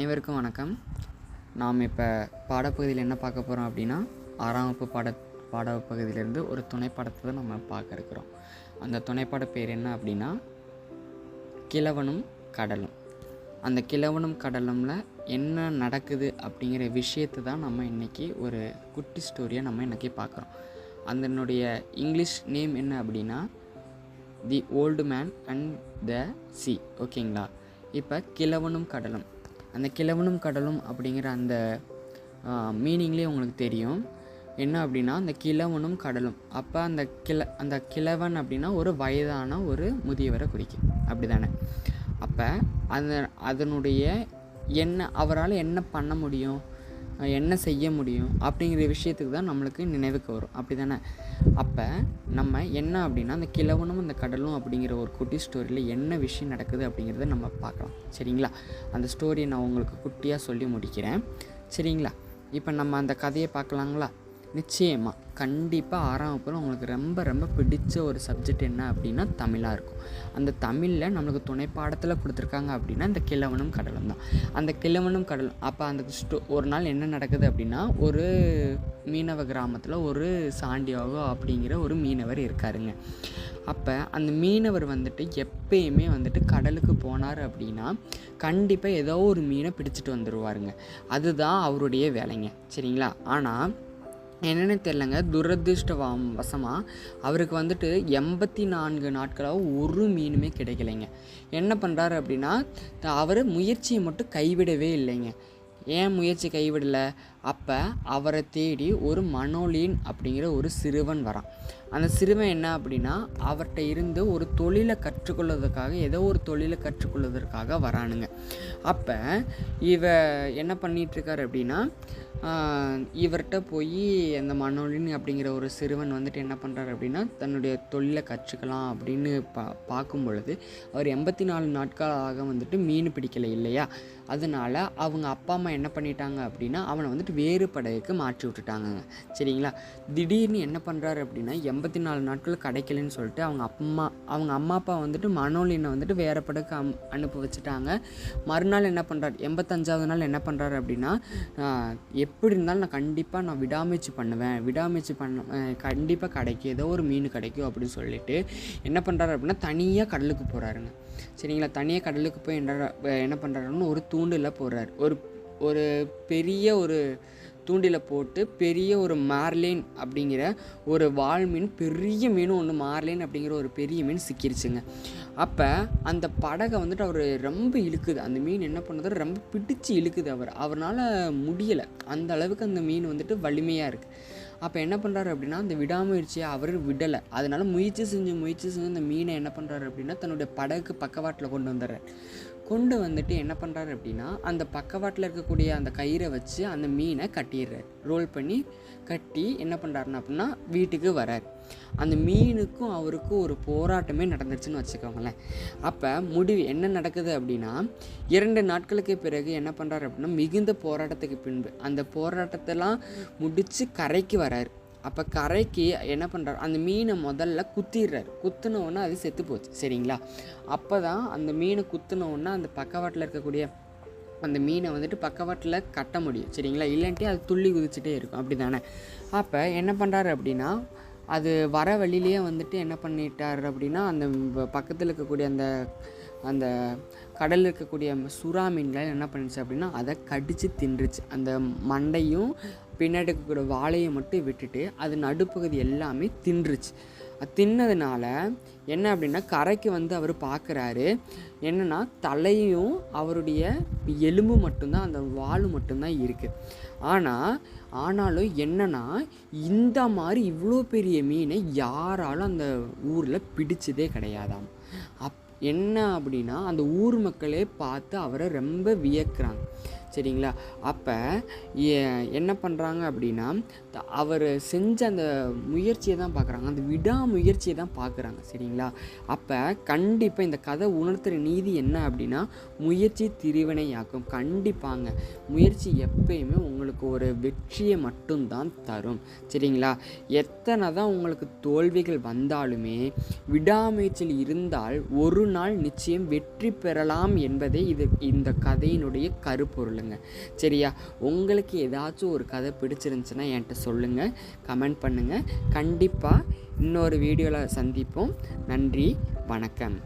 அனைவருக்கும் வணக்கம். நாம் இப்போ பாடப்பகுதியில் என்ன பார்க்க போகிறோம் அப்படின்னா, 6ஆம் வகுப்பு பாடப்பகுதியிலேருந்து ஒரு துணைப்பாடத்தை தான் நம்ம பார்க்க இருக்கிறோம். அந்த துணைப்பாட பேர் என்ன அப்படின்னா, கிழவனும் கடலும். அந்த கிழவனும் கடலும்ல என்ன நடக்குது அப்படிங்கிற விஷயத்தை தான் நம்ம இன்றைக்கி ஒரு குட்டி ஸ்டோரியை நம்ம இன்றைக்கி பார்க்குறோம். அதனுடைய இங்கிலீஷ் நேம் என்ன அப்படின்னா, தி old man and the C. ஓகேங்களா? இப்போ கிழவனும் கடலும், அந்த கிழவனும் கடலும் அப்படிங்கிற அந்த மீனிங்லேயே உங்களுக்கு தெரியும் என்ன அப்படின்னா, அந்த கிழவனும் கடலும். அப்போ அந்த கிழவன் அப்படின்னா ஒரு வயதான ஒரு முதியவரை குறிக்கும், அப்படி தானே? அப்போ அதனுடைய அவரால் என்ன பண்ண முடியும், என்ன செய்ய முடியும் அப்படிங்கிற விஷயத்துக்கு தான் நம்மளுக்கு நினைவுக்கு வரும், அப்படி தானே? அப்போ நம்ம என்ன அப்படின்னா, அந்த கிழவனும் அந்த கடலும் அப்படிங்கிற ஒரு குட்டி ஸ்டோரியில் என்ன விஷயம் நடக்குது அப்படிங்கிறத நம்ம பார்க்கலாம், சரிங்களா? அந்த ஸ்டோரியை நான் உங்களுக்கு குட்டியாக சொல்லி முடிக்கிறேன், சரிங்களா? இப்போ நம்ம அந்த கதையை பார்க்கலாங்களா? நிச்சயமாக கண்டிப்பாக 6ஆம் வகுப்பில் உங்களுக்கு ரொம்ப ரொம்ப பிடிச்ச ஒரு சப்ஜெக்ட் என்ன அப்படின்னா தமிழாக இருக்கும். அந்த தமிழில் நம்மளுக்கு துணை பாடத்தில் கொடுத்துருக்காங்க அப்படின்னா இந்த கிழவனும் கடலும் தான். அந்த கிழவனும் கடலும் அப்போ அந்த ஒரு நாள் என்ன நடக்குது அப்படின்னா, ஒரு மீனவ கிராமத்தில் ஒரு சாண்டியாகோ அப்படிங்கிற ஒரு மீனவர் இருக்காருங்க. அப்போ அந்த மீனவர் எப்பயுமே கடலுக்கு போனார் அப்படின்னா கண்டிப்பாக ஏதோ ஒரு மீனை பிடிச்சிட்டு வந்துடுவாருங்க. அதுதான் அவருடைய வேலைங்க, சரிங்களா? ஆனால் என்னென்னு தெரிலங்க, வசமாக அவருக்கு 84 நாட்களாக ஒரு மீனுமே கிடைக்கலைங்க. என்ன பண்ணுறாரு அப்படின்னா, அவர் முயற்சியை மட்டும் கைவிடவே இல்லைங்க. ஏன் முயற்சி கைவிடலை? அப்போ அவரை தேடி ஒரு மனோலின் அப்படிங்கிற ஒரு சிறுவன் வரான். அந்த சிறுவன் என்ன அப்படின்னா, அவர்கிட்ட இருந்து ஒரு தொழிலை கற்றுக்கொள்வதற்காக ஏதோ ஒரு தொழிலை கற்றுக்கொள்வதற்காக வரானுங்க. அப்போ என்ன பண்ணிகிட்ருக்கார் அப்படின்னா, இவர்கிட்ட போய் அந்த மனோலின் அப்படிங்கிற ஒரு சிறுவன் என்ன பண்ணுறாரு அப்படின்னா, தன்னுடைய தொழிலை கற்றுக்கலாம் அப்படின்னு பார்க்கும் பொழுது அவர் 84 நாட்களாக மீன் பிடிக்கலை இல்லையா? அதனால் அவங்க அப்பா அம்மா என்ன பண்ணிட்டாங்க அப்படின்னா, அவனை வேறு படகுக்கு மாற்றி விட்டுட்டாங்க, சரிங்களா? திடீர்னு என்ன பண்ணுறாரு அப்படின்னா, 84 நாட்கள் கிடைக்கலன்னு சொல்லிட்டு அவங்க அம்மா அப்பா மனோலினை வேறு படகுக்கு அனுப்பி வச்சுட்டாங்க. மறுநாள் என்ன பண்ணுறாரு, 85வது நாள் என்ன பண்ணுறாரு அப்படின்னா, எப்படி இருந்தாலும் நான் விடாமுயற்சி கண்டிப்பாக கிடைக்கும், ஏதோ ஒரு மீன் கிடைக்கும் அப்படின்னு சொல்லிட்டு என்ன பண்ணுறாரு அப்படின்னா, தனியாக கடலுக்கு போகிறாருங்க, சரிங்களா? தனியாக கடலுக்கு போய் என்ன பண்ணுறாருன்னு ஒரு தூண்டில் போடுறாரு. ஒரு பெரிய ஒரு தூண்டில போட்டு பெரிய ஒரு மார்லின் அப்படிங்கிற ஒரு வால் மீன், பெரிய மீனும் ஒன்று மார்லின் அப்படிங்கிற ஒரு பெரிய மீன் சிக்கிருச்சுங்க. அப்போ அந்த படகை அவர் ரொம்ப இழுக்குது. அந்த மீன் என்ன பண்ணுறது, ரொம்ப பிடிச்சி இழுக்குது. அவரால் முடியலை, அந்த அளவுக்கு அந்த மீன் வலிமையாக இருக்குது. அப்போ என்ன பண்ணுறாரு அப்படின்னா, அந்த விடாமுயற்சியை அவர் விடலை. அதனால் முயற்சி செஞ்சு அந்த மீனை என்ன பண்ணுறாரு அப்படின்னா, தன்னுடைய படகுக்கு பக்கவாட்டில் கொண்டு வந்துட்டு என்ன பண்ணுறாரு அப்படின்னா, அந்த பக்கவாட்டில் இருக்கக்கூடிய அந்த கயிறை வச்சு அந்த மீனை கட்டிடுறாரு. ரோல் பண்ணி கட்டி என்ன பண்ணுறாருன்னா அப்படின்னா வீட்டுக்கு வரார். அந்த மீனுக்கும் அவருக்கும் ஒரு போராட்டமே நடந்துருச்சுன்னு வச்சுக்கோங்களேன். அப்போ முடிவு என்ன நடக்குது அப்படின்னா, 2 நாட்களுக்கு பிறகு என்ன பண்ணுறாரு அப்படின்னா, மிகுந்த போராட்டத்துக்கு பின்பு அந்த போராட்டத்தெல்லாம் முடித்து கரைக்கு வராரு. அப்போ கரைக்கு என்ன பண்ணுறாரு, அந்த மீனை முதல்ல குத்திடுறாரு. குத்தினோடனே அது செத்து போச்சு, சரிங்களா? அப்போ தான் அந்த மீனை குத்தினோடனே அந்த பக்கவாட்டில் இருக்கக்கூடிய அந்த மீனை பக்கவாட்டில் கட்ட முடியும், சரிங்களா? இல்லைன்ட்டு அது துள்ளி குதிச்சுட்டே இருக்கும், அப்படி தானே? அப்போ என்ன பண்ணுறாரு அப்படின்னா, அது வர வழியிலேயே என்ன பண்ணிட்டார் அப்படின்னா, அந்த பக்கத்தில் இருக்கக்கூடிய அந்த கடலில் இருக்கக்கூடிய சுறா மீன்கள் என்ன பண்ணிச்சு அப்படின்னா, அதை கடித்து தின்றுச்சு. அந்த மண்டையும் பின்னாடி இருக்கக்கூடிய வாழையை மட்டும் விட்டுட்டு அது நடுப்பகுதி எல்லாமே தின்றுச்சு. தின்னதுனால என்ன அப்படின்னா, கரைக்கு அவர் பார்க்குறாரு, என்னென்னா தலையும் அவருடைய எலும்பு மட்டும்தான், அந்த வால் மட்டும்தான் இருக்குது. ஆனாலும் என்னென்னா, இந்த மாதிரி இவ்வளோ பெரிய மீனை யாராலும் அந்த ஊரில் பிடிச்சதே கிடையாதாம். என்ன அப்படின்னா, அந்த ஊர் மக்களே பார்த்து அவரை ரொம்ப வியக்கிறாங்க, சரிங்களா? அப்போ என்ன பண்ணுறாங்க அப்படின்னா, அவர் செஞ்ச அந்த முயற்சியை தான் பார்க்குறாங்க, அந்த விடாமுயற்சியை தான் பார்க்குறாங்க. சரிங்களா? அப்போ கண்டிப்பாக இந்த கதை உணர்த்துகிற நீதி என்ன அப்படின்னா, முயற்சி திருவினையாக்கும். கண்டிப்பாங்க முயற்சி எப்பயுமே உங்களுக்கு ஒரு வெற்றியை மட்டும்தான் தரும். சரிங்களா? எத்தனை தான் உங்களுக்கு தோல்விகள் வந்தாலுமே விடாமுயற்சியில் இருந்தால் ஒரு நாள் நிச்சயம் வெற்றி பெறலாம் என்பதே இந்த கதையினுடைய கருப்பொருளுங்க. சரியா? உங்களுக்கு ஏதாச்சும் ஒரு கதை பிடிச்சிருந்துச்சுன்னா என்கிட்ட சொல்லுங்கள், கமெண்ட் பண்ணுங்கள். கண்டிப்பாக இன்னொரு வீடியோவில் சந்திப்போம். நன்றி, வணக்கம்.